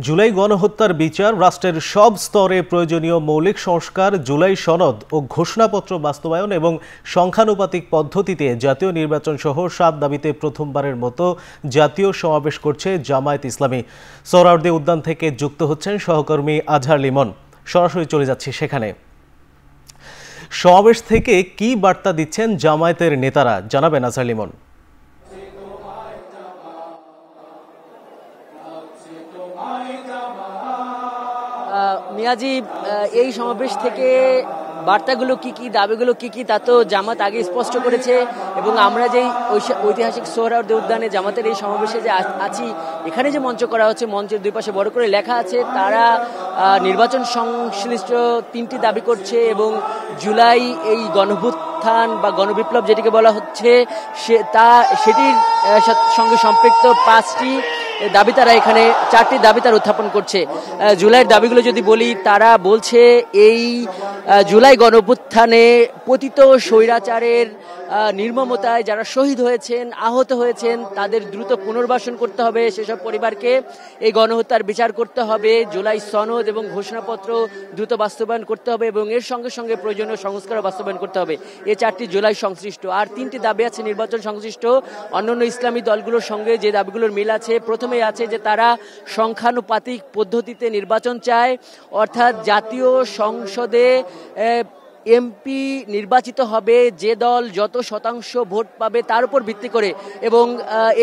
জুলাই গণহত্যার বিচার, রাষ্ট্রের সব স্তরে প্রয়োজনীয় মৌলিক সংস্কার, জুলাই সনদ ও ঘোষণাপত্র বাস্তবায়ন এবং সংখ্যানুপাতিক পদ্ধতিতে জাতীয় নির্বাচন সহ 7 দাবিতে প্রথমবারের মতো জাতীয় সমাবেশ করছে জামায়াত ইসলামী। সোহরাওয়ার্দী উদ্যান থেকে যুক্ত হচ্ছেন সহকর্মী আজহার লিমন। সরাসরি চলে যাচ্ছি সেখানে। সমাবেশ থেকে কি বার্তা দিচ্ছেন জামায়াতের নেতারা, জানাবেন আজহার লিমন। মিয়াজি, এই সমাবেশ থেকে বার্তাগুলো কি কি, দাবিগুলো কি কি, তা তো জামাত আগে স্পষ্ট করেছে। এবং আমরা যেই ঐতিহাসিক সোহরাওয়ার্দী উদ্যানে জামাতের এই সমাবেশে যে আছি, এখানে যে মঞ্চ করা হচ্ছে, মঞ্চের দুই পাশে বড় করে লেখা আছে তারা নির্বাচন সংশ্লিষ্ট 3টি দাবি করছে এবং জুলাই এই গণভ্যুত্থান বা গণবিপ্লব যেটিকে বলা হচ্ছে সেটির সঙ্গে সম্পৃক্ত 5টি দাবি তারা এখানে 4টি দাবি তারা উত্থাপন করছে। জুলাইয়ের দাবিগুলো যদি বলি, তারা বলছে এই জুলাই গণঅভ্যুত্থানে পতিত স্বৈরাচারের নির্মমতায় যারা শহীদ হয়েছেন, আহত হয়েছেন, তাদের দ্রুত পুনর্বাসন করতে হবে, সেসব পরিবারকে এই গণহত্যার বিচার করতে হবে, জুলাই সনদ এবং ঘোষণাপত্র দ্রুত বাস্তবায়ন করতে হবে এবং এর সঙ্গে সঙ্গে প্রয়োজনীয় সংস্কার বাস্তবায়ন করতে হবে। এই 4টি জুলাই সংশ্লিষ্ট। আর 3টি দাবি আছে নির্বাচন সংশ্লিষ্ট। অন্যান্য ইসলামী দলগুলোর সঙ্গে যে দাবিগুলোর মিল আছে, প্রথমে আছে যে তারা সংখ্যানুপাতিক পদ্ধতিতে নির্বাচন চায়, অর্থাৎ জাতীয় সংসদে এমপি নির্বাচিত হবে যে দল যত শতাংশ ভোট পাবে তার উপর ভিত্তি করে, এবং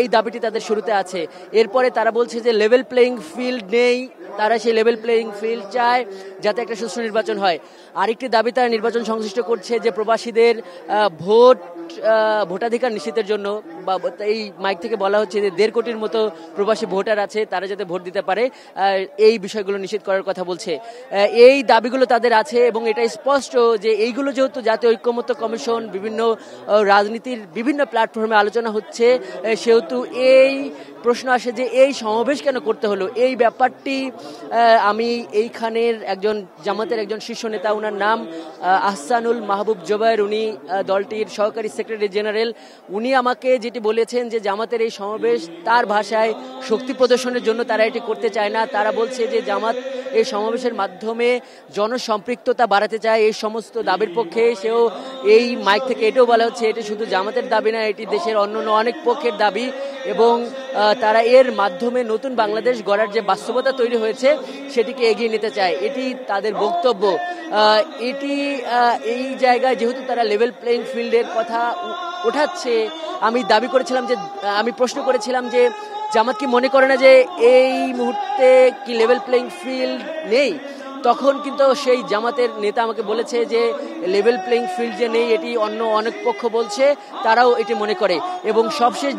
এই দাবিটি তাদের শুরুতে আছে। এরপরে তারা বলছে যে লেভেল প্লেইং ফিল্ড নেই, তারা সেই লেভেল প্লেইং ফিল্ড চায় যাতে একটা সুষ্ঠু নির্বাচন হয়। আরেকটি দাবি তারা নির্বাচন সংশ্লিষ্ট করছে যে প্রবাসীদের ভোটাধিকার নিশ্চিতের জন্য, বা এই মাইক থেকে বলা হচ্ছে যে 1.5 কোটির মতো প্রবাসী ভোটার আছে, তারা যাতে ভোট দিতে পারে, এই বিষয়গুলো নিশ্চিত করার কথা বলছে। এই দাবিগুলো তাদের আছে এবং এটা স্পষ্ট যে এইগুলো যেহেতু জাতীয় ঐক্যমত্য কমিশন বিভিন্ন রাজনীতির বিভিন্ন প্ল্যাটফর্মে আলোচনা হচ্ছে, সেহেতু এই প্রশ্ন আসে যে এই সমাবেশ কেন করতে হলো। এই ব্যাপারটি আমি এইখানের জামাতের একজন শীর্ষ নেতা, ওনার নাম আহসানুল মাহবুব জোবায়ের, উনি দলটির সহকারী সেক্রেটারি জেনারেল, উনি আমাকে যেটি বলেছেন যে জামাতের এই সমাবেশ তার ভাষায় শক্তি প্রদর্শনের জন্য তারা এটি করতে চায় না। তারা বলছে যে জামাত এই সমাবেশের মাধ্যমে জনসম্পৃক্ততা বাড়াতে চায় এই সমস্ত দাবির পক্ষে। সেও এই মাইক থেকে এটাও বলা হচ্ছে এটি শুধু জামাতের দাবি না, এটি দেশের অন্যান্য অনেক পক্ষের দাবি এবং তারা এর মাধ্যমে নতুন বাংলাদেশ গড়ার যে বাস্তবতা তৈরি হয়েছে সেটিকে এগিয়ে নিতে চায়, এটি তাদের বক্তব্য। এটি এই জায়গায় যেহেতু তারা লেভেল প্লেইং ফিল্ডের কথা ওঠাচ্ছে, আমি প্রশ্ন করেছিলাম যে জামাত কি মনে করে না যে এই মুহূর্তে কি লেভেল প্লেইং ফিল্ড নেই? তখন কিন্তু সেই জামাতের নেতা আমাকে বলেছে যে লেভেল প্লেইং ফিল্ড যে নেই এটি অন্য অনেক পক্ষ বলছে, তারাও এটি মনে করে। এবং সবশেষ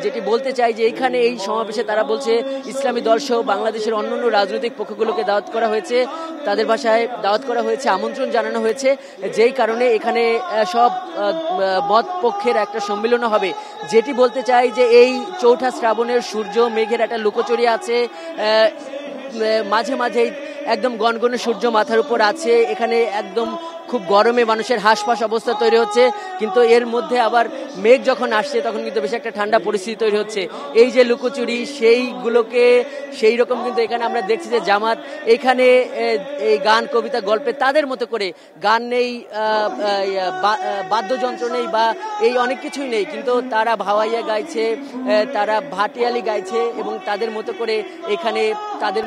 যেটি বলতে চাই যে এইখানে এই সমাবেশে তারা বলছে ইসলামী দলসহ বাংলাদেশের অন্যান্য রাজনৈতিক পক্ষগুলোকে দাওয়াত করা হয়েছে, তাদের ভাষায় দাওয়াত করা হয়েছে, আমন্ত্রণ জানানো হয়েছে, যেই কারণে এখানে সব মত পক্ষের একটা সম্মিলন হবে। যেটি বলতে চাই যে এই 4ঠা শ্রাবণের সূর্য মেঘের একটা লুকোচুরি আছে, মাঝে মাঝেই একদম গনগনে সূর্য মাথার উপর আছে, এখানে একদম খুব গরমে মানুষের হাঁসফাঁস অবস্থা তৈরি হচ্ছে, কিন্তু এর মধ্যে আবার মেঘ যখন আসছে তখন কিন্তু বেশ একটা ঠান্ডা পরিস্থিতি তৈরি হচ্ছে। এই যে লুকোচুরি সেই রকম কিন্তু এখানে আমরা দেখছি যে জামাত এখানে এই গান, কবিতা, গল্পে তাদের মতো করে গান নেই, বাদ্যযন্ত্র নেই বা এই অনেক কিছুই নেই, কিন্তু তারা ভাওয়াইয়া গাইছে, তারা ভাটিয়ালি গাইছে এবং তাদের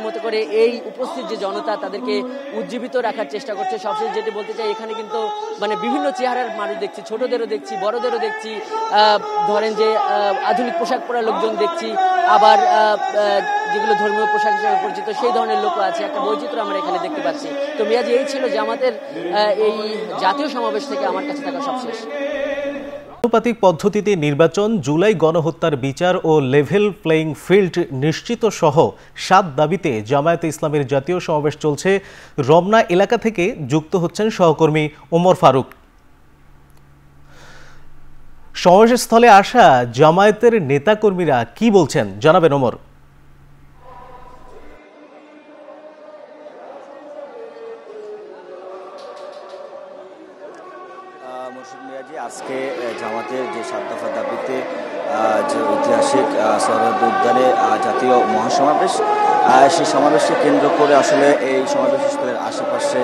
মতো করে এই উপস্থিত যে জনতা তাদেরকে উজ্জীবিত রাখার চেষ্টা করছে। সবশেষ যেটি বলতে চাই, এখানে কিন্তু মানে বিভিন্ন চেহারার মানুষ দেখছি, ছোটদেরও দেখছি, বড়দেরও দেখছি, ধরেন যে আধুনিক পোশাক পরা লোকজন দেখছি, আবার যেগুলো ধর্মীয় পোশাক হিসেবে পরিচিত সেই ধরনের লোকও আছে, একটা বৈচিত্র্য আমরা এখানে দেখতে পাচ্ছি। তো মিয়াজি, এই ছিল জামাতের এই জাতীয় সমাবেশ থেকে আমার কাছে থাকা সবশেষ। আনুপাতিক পদ্ধতিতে নির্বাচন, জুলাই গণহত্যার বিচার ও লেভেল প্লেইং ফিল্ড নিশ্চিত সহ 7 দাবিতে জামায়াতে ইসলামের জাতীয় সমাবেশ চলছে। রমনা এলাকা থেকে যুক্ত হচ্ছেন সহকর্মী ওমর ফারুক। সমাবেশস্থলে আসা জামায়াতের নেতাকর্মীরা কি বলছেন, জানাবেন ওমর। আজকে জামাতের যে 7 দফা দাবিতে যে ঐতিহাসিক সোহরাওয়ার্দী উদ্যানে জাতীয় মহাসমাবেশ, সেই সমাবেশকে কেন্দ্র করে আসলে এই সমাবেশ স্থলের আশেপাশে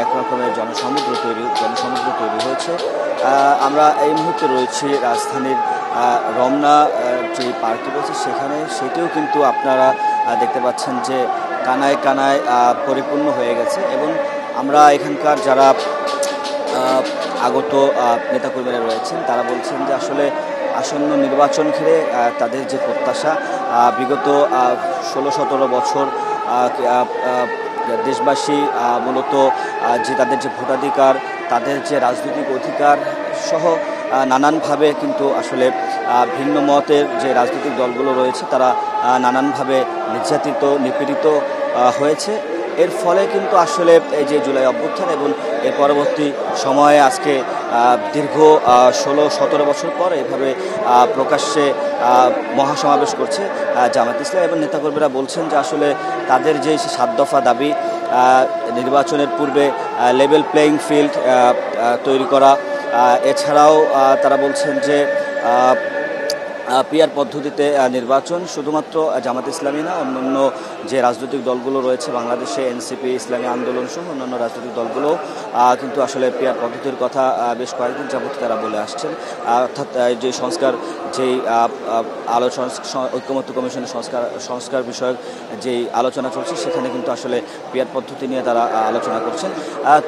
এক রকমের জনসমুদ্র তৈরি হয়েছে। আমরা এই মুহূর্তে রয়েছি রাজধানীর রমনা যে পার্কটি রয়েছে সেখানে, সেটিও কিন্তু আপনারা দেখতে পাচ্ছেন যে কানায় কানায় পরিপূর্ণ হয়ে গেছে। এবং আমরা এখানকার যারা আগত নেতাকর্মীরা রয়েছেন তারা বলছেন যে আসলে আসন্ন নির্বাচন ঘিরে তাদের যে প্রত্যাশা, বিগত 16-17 বছর দেশবাসী মূলত যে তাদের যে ভোটাধিকার, তাদের যে রাজনৈতিক অধিকার সহ নানানভাবে কিন্তু আসলে ভিন্ন মতের যে রাজনৈতিক দলগুলো রয়েছে তারা নানানভাবে নির্যাতিত নিপীড়িত হয়েছে। এর ফলে কিন্তু আসলে এই যে জুলাই অভ্যুত্থান এবং এর পরবর্তী সময়ে আজকে দীর্ঘ 16-17 বছর পর এভাবে প্রকাশ্যে মহাসমাবেশ করছে জামায়াত ইসলামী এবং নেতাকর্মীরা বলছেন যে আসলে তাদের যে 7 দফা দাবি, নির্বাচনের পূর্বে লেভেল প্লেয়িং ফিল্ড তৈরি করা, এছাড়াও তারা বলছেন যে পিআর পদ্ধতিতে নির্বাচন, শুধুমাত্র জামাত ইসলামী না, অন্যান্য যে রাজনৈতিক দলগুলো রয়েছে বাংলাদেশে, এনসিপি, ইসলামী আন্দোলন সহ অন্যান্য রাজনৈতিক দলগুলো কিন্তু আসলে পিআর পদ্ধতির কথা বেশ কয়েকদিন যাবত তারা বলে আসছেন। অর্থাৎ যে সংস্কার, যেই আলোচনা ঐক্যমত্য কমিশনের সংস্কার বিষয়ক যেই আলোচনা চলছে সেখানে কিন্তু আসলে পিআর পদ্ধতি নিয়ে তারা আলোচনা করছেন।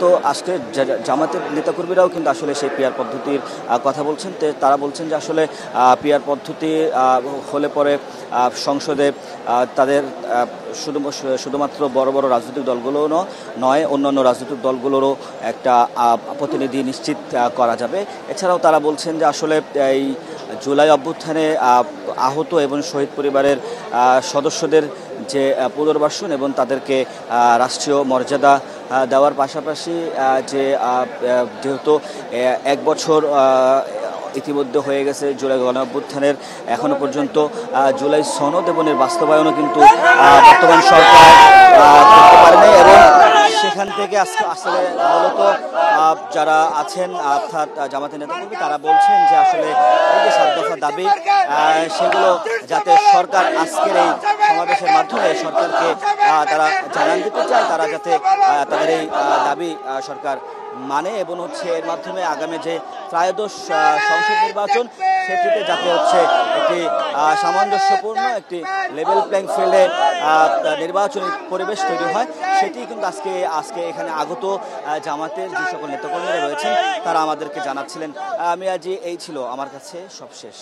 তো আজকে জামাতের নেতাকর্মীরাও কিন্তু আসলে সেই পিআর পদ্ধতির কথা বলছেন। তারা বলছেন যে আসলে পিআর পদ্ধতি হলে পরে সংসদে তাদের শুধুমাত্র বড় বড় রাজনৈতিক দলগুলো নয়, অন্যান্য রাজনৈতিক দলগুলোরও একটা প্রতিনিধি নিশ্চিত করা যাবে। এছাড়াও তারা বলছেন যে আসলে এই জুলাই অভ্যুত্থানে আহত এবং শহীদ পরিবারের সদস্যদের যে পুনর্বাসন এবং তাদেরকে রাষ্ট্রীয় মর্যাদা দেওয়ার পাশাপাশি যেহেতু 1 বছর ইতিমধ্যে হয়ে গেছে জুলাই গণঅভ্যুত্থানের, এখনো পর্যন্ত জুলাই সনদ এবং এর বাস্তবায়নও কিন্তু বর্তমান সরকার করতে পারেনি। এবং সেখান থেকে আসলে মূলত যারা আছেন অর্থাৎ জামাতের নেতাকর্মী তারা বলছেন যে আসলে এই যে 7 দফা দাবি, সেগুলো যাতে সরকার আজকের এই সমাবেশের মাধ্যমে সরকারকে তারা জানান দিতে চায়, তারা যাতে তাদের এই দাবি সরকার মানে এবং এর মাধ্যমে আগামী যে ত্রয়োদশ সংসদ নির্বাচন সেটিতে যাতে একটি সামঞ্জস্যপূর্ণ একটি লেভেল প্লেইং ফিল্ডে নির্বাচনী পরিবেশ তৈরি হয়, সেটি কিন্তু আজকে এখানে আগত জামাতের যে সকল নেতাকর্মীরা রয়েছেন তারা আমাদেরকে জানাচ্ছিলেন। আমি আজ এই ছিল আমার কাছে সবশেষ।